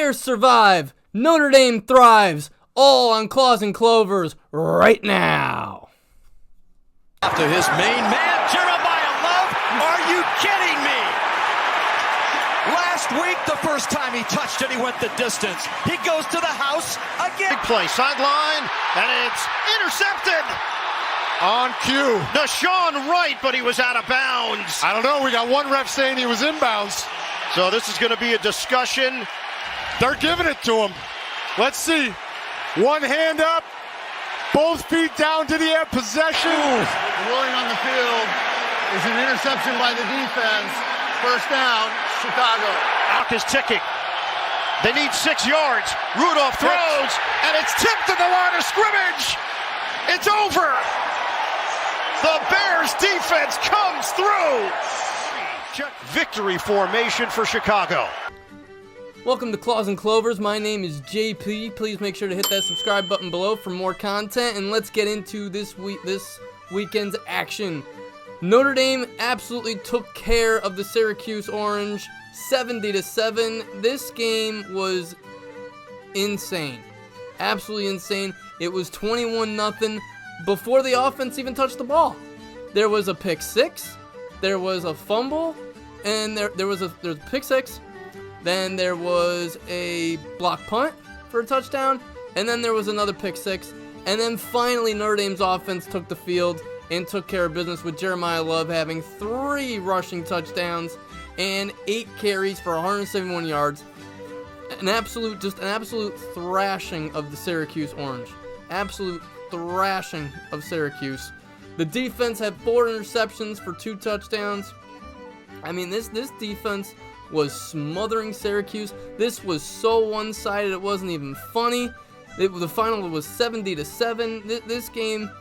Bears survive, Notre Dame thrives, all on Claws and Clovers right now. After his main man, Jeremiah Love, are you kidding me? Last week, the first time he touched it, he went the distance. He goes to the house again. Big play, sideline, and it's intercepted. On cue. Deshaun Wright, but he was out of bounds. I don't know. We got one ref saying he was inbounds. So this is going to be a discussion. They're giving it to him. Let's see. One hand up. Both feet down to the air. Possession. The ruling on the field is an interception by the defense. First down, Chicago. Clock is ticking. They need 6 yards. Rudolph throws, and it's tipped to the line of scrimmage. It's over. The Bears defense comes through. Victory formation for Chicago. Welcome to Claws and Clovers. My name is JP. Please make sure to hit that subscribe button below for more content, and let's get into this weekend's action. Notre Dame absolutely took care of the Syracuse Orange, 70-7. This game was insane, absolutely insane. It was 21-0 before the offense even touched the ball. There was a pick six, there was a fumble, and there was a pick six. Then there was a block punt for a touchdown, and then there was another pick six. And then finally Notre Dame's offense took the field and took care of business with Jeremiah Love having 3 rushing touchdowns and 8 carries for 171 yards. An absolute thrashing of the Syracuse Orange. Absolute thrashing of Syracuse. The defense had 4 interceptions for 2 touchdowns. I mean, this defense was smothering Syracuse. This was so one-sided it wasn't even funny. The final was 70-7. This game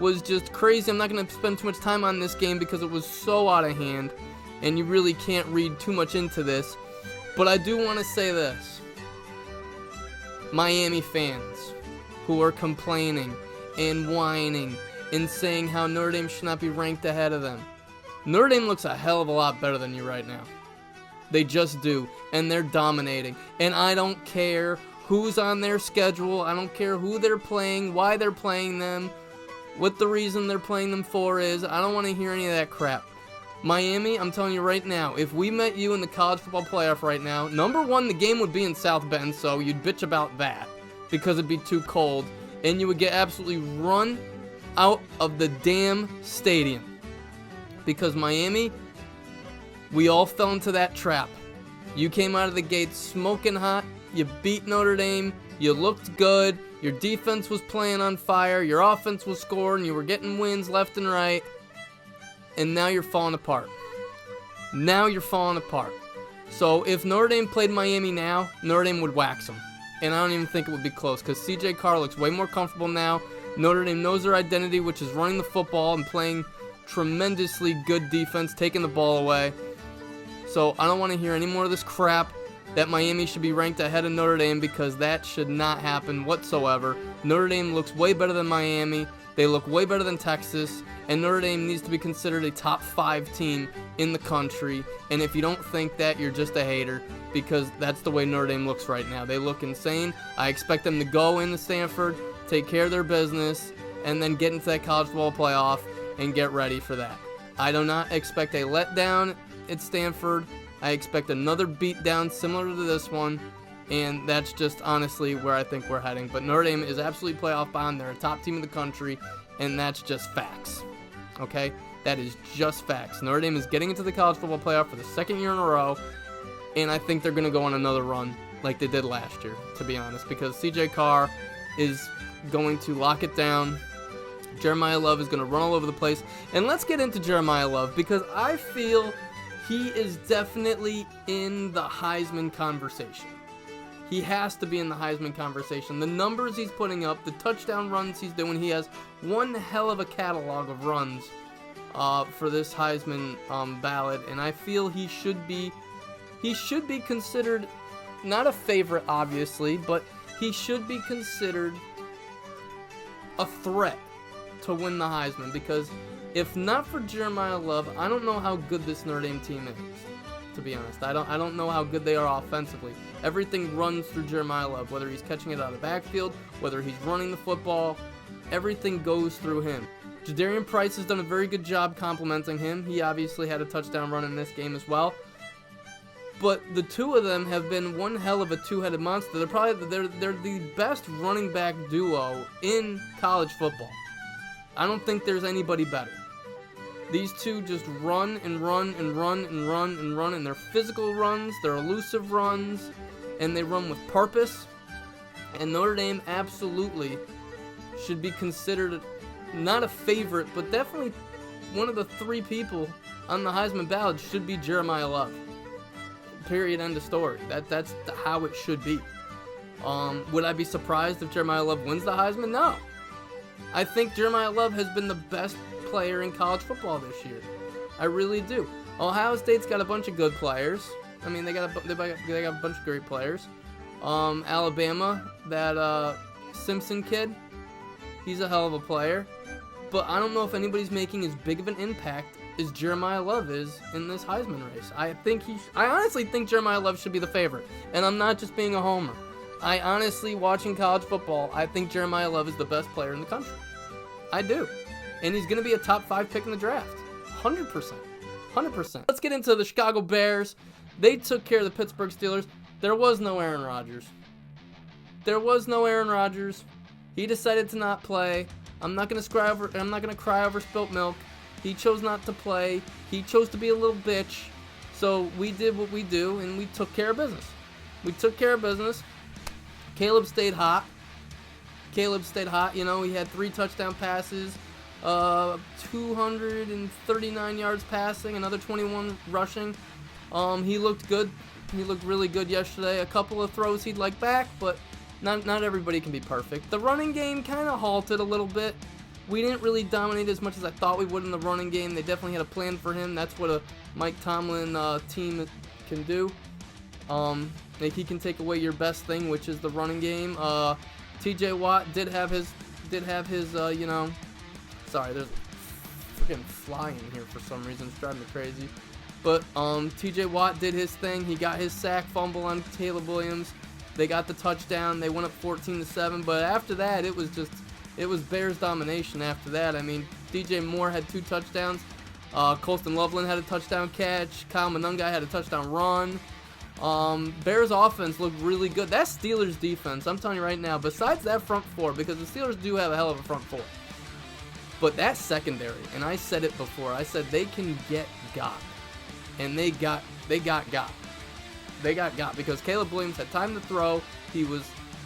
was just crazy. I'm not going to spend too much time on this game because it was so out of hand, and you really can't read too much into this. But I do want to say this. Miami fans who are complaining and whining and saying how Notre Dame should not be ranked ahead of them. Notre Dame looks a hell of a lot better than you right now. They just do, and they're dominating. And I don't care who's on their schedule. I don't care who they're playing, why they're playing them, what the reason they're playing them for is. I don't want to hear any of that crap. Miami, I'm telling you right now, if we met you in the college football playoff right now, number one, the game would be in South Bend, so you'd bitch about that because it'd be too cold, and you would get absolutely run out of the damn stadium. Because Miami, we all fell into that trap. You came out of the gate smoking hot. You beat Notre Dame. You looked good. Your defense was playing on fire. Your offense was scoring. You were getting wins left and right. And now you're falling apart. Now you're falling apart. So if Notre Dame played Miami now, Notre Dame would wax them. And I don't even think it would be close because C.J. Carr looks way more comfortable now. Notre Dame knows their identity, which is running the football and playing tremendously good defense, taking the ball away. So I don't want to hear any more of this crap that Miami should be ranked ahead of Notre Dame because that should not happen whatsoever. Notre Dame looks way better than Miami. They look way better than Texas. And Notre Dame needs to be considered a top 5 team in the country. And if you don't think that, you're just a hater because that's the way Notre Dame looks right now. They look insane. I expect them to go into Stanford, take care of their business, and then get into that college football playoff and get ready for that. I do not expect a letdown at Stanford. I expect another beatdown similar to this one, and that's just honestly where I think we're heading. But Notre Dame is absolutely playoff bound. They're a top team in the country, and that's just facts. Okay? That is just facts. Notre Dame is getting into the college football playoff for the 2nd year in a row, and I think they're going to go on another run like they did last year, to be honest, because C.J. Carr is going to lock it down. Jeremiah Love is going to run all over the place. And let's get into Jeremiah Love because I feel he is definitely in the Heisman conversation. He has to be in the Heisman conversation. The numbers he's putting up, the touchdown runs he's doing, he has one hell of a catalog of runs for this Heisman ballot. And I feel he should be considered, not a favorite obviously, but he should be considered a threat to win the Heisman because if not for Jeremiah Love, I don't know how good this Notre Dame team is. to be honest. I don't know how good they are offensively. Everything runs through Jeremiah Love, whether he's catching it out of the backfield, whether he's running the football, everything goes through him. Jadarian Price has done a very good job complimenting him. He obviously had a touchdown run in this game as well. But the two of them have been one hell of a two-headed monster. They're the best running back duo in college football. I don't think there's anybody better. These two just run and run and run and run and run, and they're physical runs, they're elusive runs, and they run with purpose. And Notre Dame absolutely should be considered not a favorite, but definitely one of the three people on the Heisman ballot should be Jeremiah Love. Period, end of story. That's how it should be. Would I be surprised if Jeremiah Love wins the Heisman? No. I think Jeremiah Love has been the best player in college football this year. I really do. Ohio State's got a bunch of good players. I mean, they got a bunch of great players. Alabama, that Simpson kid, he's a hell of a player. But I don't know if anybody's making as big of an impact as Jeremiah Love is in this Heisman race. I honestly think Jeremiah Love should be the favorite. And I'm not just being a homer. I honestly, watching college football, I think Jeremiah Love is the best player in the country. I do. And he's going to be a top 5 pick in the draft. 100%. 100%. Let's get into the Chicago Bears. They took care of the Pittsburgh Steelers. There was no Aaron Rodgers. He decided to not play. I'm not going to cry over spilt milk. He chose not to play. He chose to be a little bitch. So we did what we do, and we took care of business. Caleb stayed hot. You know, he had 3 touchdown passes, 239 yards passing, another 21 rushing. He looked good. He looked really good yesterday. A couple of throws he'd like back, but not everybody can be perfect. The running game kind of halted a little bit. We didn't really dominate as much as I thought we would in the running game. They definitely had a plan for him. That's what a Mike Tomlin team can do. He can take away your best thing, which is the running game. TJ Watt did have his sorry, there's a freaking fly in here for some reason. It's driving me crazy. But TJ Watt did his thing. He got his sack fumble on Caleb Williams. They got the touchdown. They went up 14-7. But after that, it was Bears domination after that. I mean, DJ Moore had 2 touchdowns. Colston Loveland had a touchdown catch. Kyle Monungai had a touchdown run. Bears offense looked really good. That Steelers defense, I'm telling you right now, besides that front four, because the Steelers do have a hell of a front four, but that secondary, and I said it before, I said they can get got. And they got got. They got got because Caleb Williams had time to throw. He was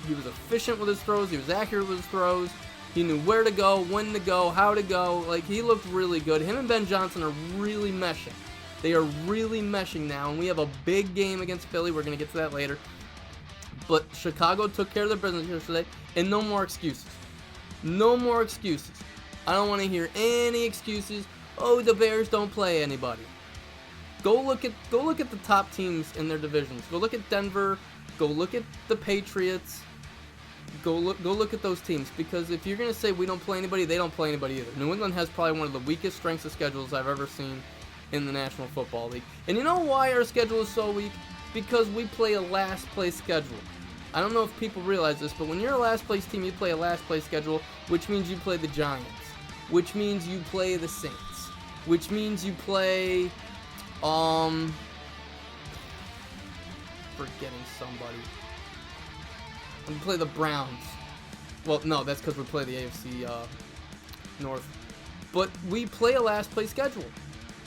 efficient with his throws. He was accurate with his throws. He knew where to go, when to go, how to go. Like, he looked really good. Him and Ben Johnson are really meshing. They are really meshing now, and we have a big game against Philly. We're going to get to that later. But Chicago took care of their business yesterday, and no more excuses. No more excuses. I don't want to hear any excuses. Oh, the Bears don't play anybody. Go look at the top teams in their divisions. Go look at Denver. Go look at the Patriots. Go look at those teams, because if you're going to say we don't play anybody, they don't play anybody either. New England has probably one of the weakest strengths of schedules I've ever seen in the National Football League. And you know why our schedule is so weak? Because we play a last place schedule. I don't know if people realize this, but when you're a last place team, you play a last place schedule, which means you play the Giants, which means you play the Saints, which means you play forgetting somebody. We play the Browns. Well, no, that's because we play the AFC North. But we play a last place schedule.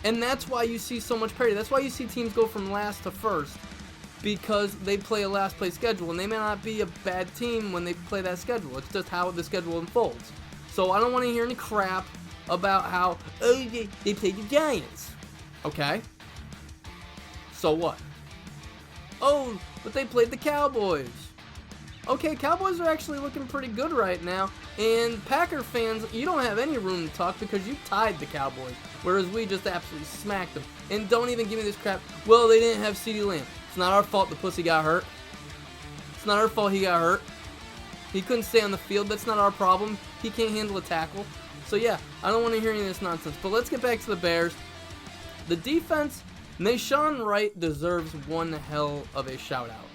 And that's why you see so much parity. That's why you see teams go from last to first, because they play a last place schedule. And they may not be a bad team when they play that schedule. It's just how the schedule unfolds. So I don't want to hear any crap about how, oh, they played the Giants. Okay? So what? Oh, but they played the Cowboys. Okay, Cowboys are actually looking pretty good right now. And Packer fans, you don't have any room to talk because you tied the Cowboys, whereas we just absolutely smacked them. And don't even give me this crap. Well, they didn't have CeeDee Lamb. It's not our fault the pussy got hurt. It's not our fault he got hurt. He couldn't stay on the field. That's not our problem. He can't handle a tackle. So yeah, I don't want to hear any of this nonsense. But let's get back to the Bears. The defense Nashawn Wright deserves one hell of a shout-out.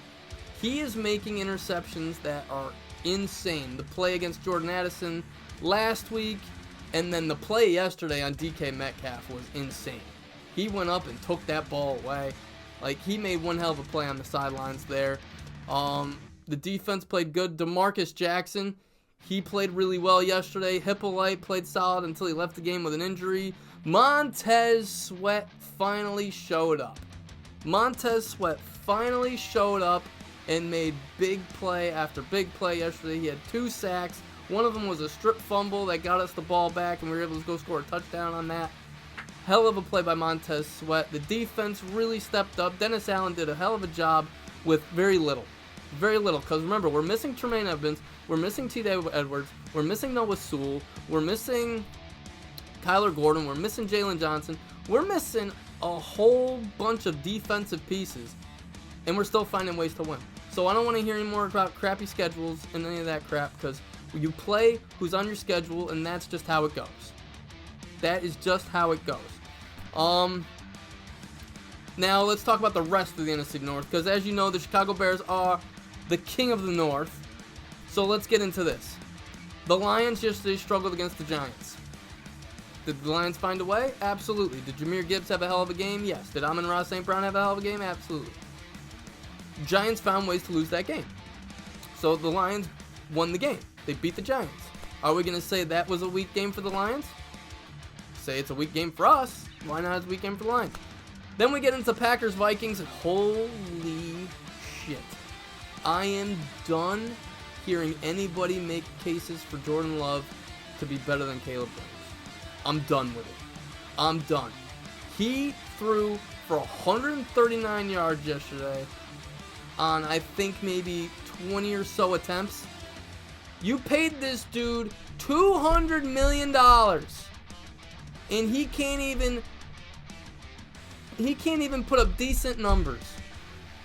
He is making interceptions that are insane. The play against Jordan Addison last week, and then the play yesterday on DK Metcalf was insane. He went up and took that ball away. Like, he made one hell of a play on the sidelines there. The defense played good. DeMarcus Jackson, he played really well yesterday. Hippolyte played solid until he left the game with an injury. Montez Sweat finally showed up. And made big play after big play yesterday. He had 2 sacks. One of them was a strip fumble that got us the ball back, and we were able to go score a touchdown on that. Hell of a play by Montez Sweat. The defense really stepped up. Dennis Allen did a hell of a job with very little. Very little, because remember, we're missing Tremaine Evans, we're missing T.J. Edwards, we're missing Noah Sewell, we're missing Kyler Gordon, we're missing Jalen Johnson, we're missing a whole bunch of defensive pieces, and we're still finding ways to win. So I don't want to hear any more about crappy schedules and any of that crap, because you play who's on your schedule, and that's just how it goes. That is just how it goes. Now let's talk about the rest of the NFC North, because as you know, the Chicago Bears are the king of the North. So let's get into this. The Lions yesterday struggled against the Giants. Did the Lions find a way? Absolutely. Did Jahmyr Gibbs have a hell of a game? Yes. Did Amon-Ra St. Brown have a hell of a game? Absolutely. Giants found ways to lose that game. So the Lions won the game. They beat the Giants. Are we going to say that was a weak game for the Lions? Say it's a weak game for us. Why not a weak game for the Lions? Then we get into Packers-Vikings. Holy shit. I am done hearing anybody make cases for Jordan Love to be better than Caleb Williams. I'm done with it. I'm done. He threw for 139 yards yesterday on, I think, maybe 20 or so attempts. You paid this dude $200 million, and he can't even put up decent numbers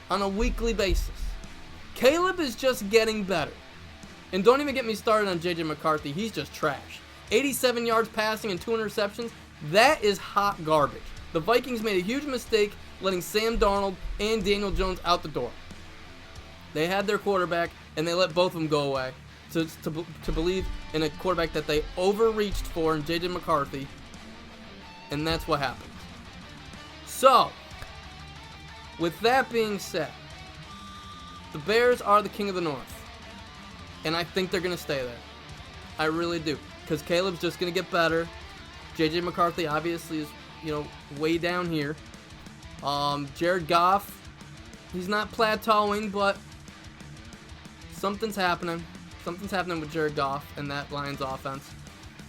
on a weekly basis. Caleb is just getting better. And don't even get me started on J.J. McCarthy. He's just trash. 87 yards passing and 2 interceptions. That is hot garbage. The Vikings made a huge mistake letting Sam Darnold and Daniel Jones out the door. They had their quarterback, and they let both of them go away to believe in a quarterback that they overreached for in J.J. McCarthy. And that's what happened. So, with that being said, the Bears are the king of the North. And I think they're going to stay there. I really do. Because Caleb's just going to get better. J.J. McCarthy obviously is, way down here. Jared Goff, he's not plateauing, but something's happening. Something's happening with Jared Goff and that Lions offense.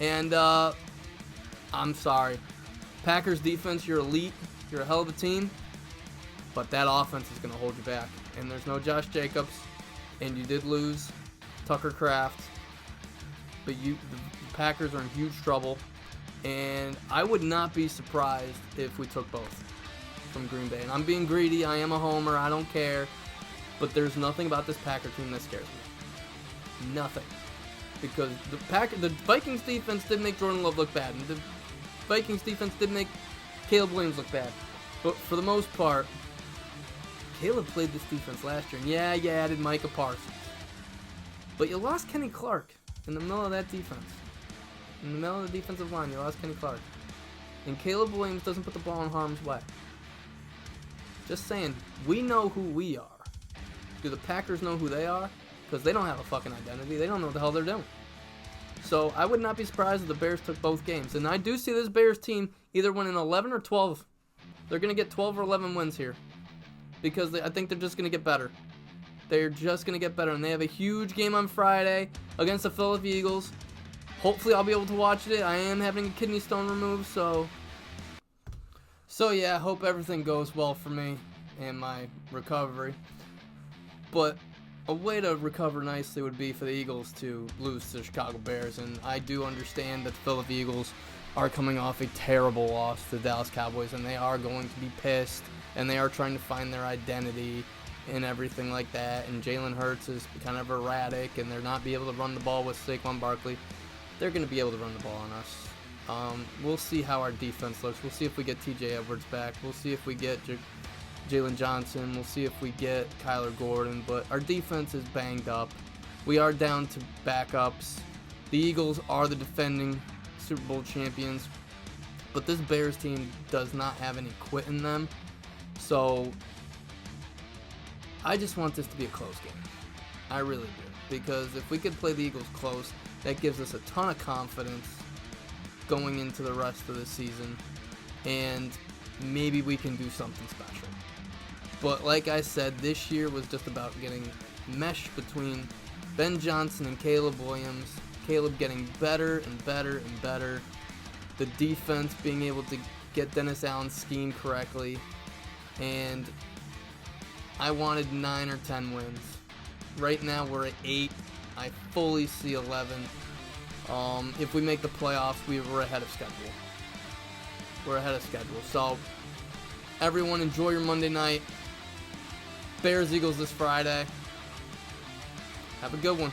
And I'm sorry. Packers defense, you're elite. You're a hell of a team. But that offense is going to hold you back. And there's no Josh Jacobs. And you did lose Tucker Kraft. But the Packers are in huge trouble. And I would not be surprised if we took both from Green Bay. And I'm being greedy. I am a homer. I don't care. But there's nothing about this Packer team that scares me. Nothing. Because the Vikings defense did make Jordan Love look bad. And the Vikings defense did make Caleb Williams look bad. But for the most part, Caleb played this defense last year. And yeah, you added Micah Parsons. But you lost Kenny Clark in the middle of that defense. In the middle of the defensive line, you lost Kenny Clark. And Caleb Williams doesn't put the ball in harm's way. Just saying, we know who we are. Do the Packers know who they are? Because they don't have a fucking identity. They don't know what the hell they're doing. So I would not be surprised if the Bears took both games. And I do see this Bears team either winning 11 or 12. They're going to get 12 or 11 wins here. Because I think they're just going to get better. They're just going to get better. And they have a huge game on Friday against the Philadelphia Eagles. Hopefully I'll be able to watch it. I am having a kidney stone removed, so yeah, I hope everything goes well for me and my recovery. But a way to recover nicely would be for the Eagles to lose to the Chicago Bears, and I do understand that the Philadelphia Eagles are coming off a terrible loss to the Dallas Cowboys, and they are going to be pissed, and they are trying to find their identity and everything like that, and Jalen Hurts is kind of erratic, and they're not be able to run the ball with Saquon Barkley. They're going to be able to run the ball on us. We'll see how our defense looks. We'll see if we get TJ Edwards back. We'll see if we get Jalen Johnson. We'll see if we get Kyler Gordon. But our defense is banged up. We are down to backups. The Eagles are the defending Super Bowl champions. But this Bears team does not have any quit in them. So I just want this to be a close game. I really do. Because if we could play the Eagles close, that gives us a ton of confidence going into the rest of the season. And maybe we can do something special. But like I said, this year was just about getting meshed between Ben Johnson and Caleb Williams. Caleb getting better and better and better. The defense being able to get Dennis Allen's scheme correctly. And I wanted 9 or 10 wins. Right now we're at 8. I fully see 11. If we make the playoffs, we're ahead of schedule. We're ahead of schedule. So, everyone enjoy your Monday night. Bears-Eagles this Friday. Have a good one.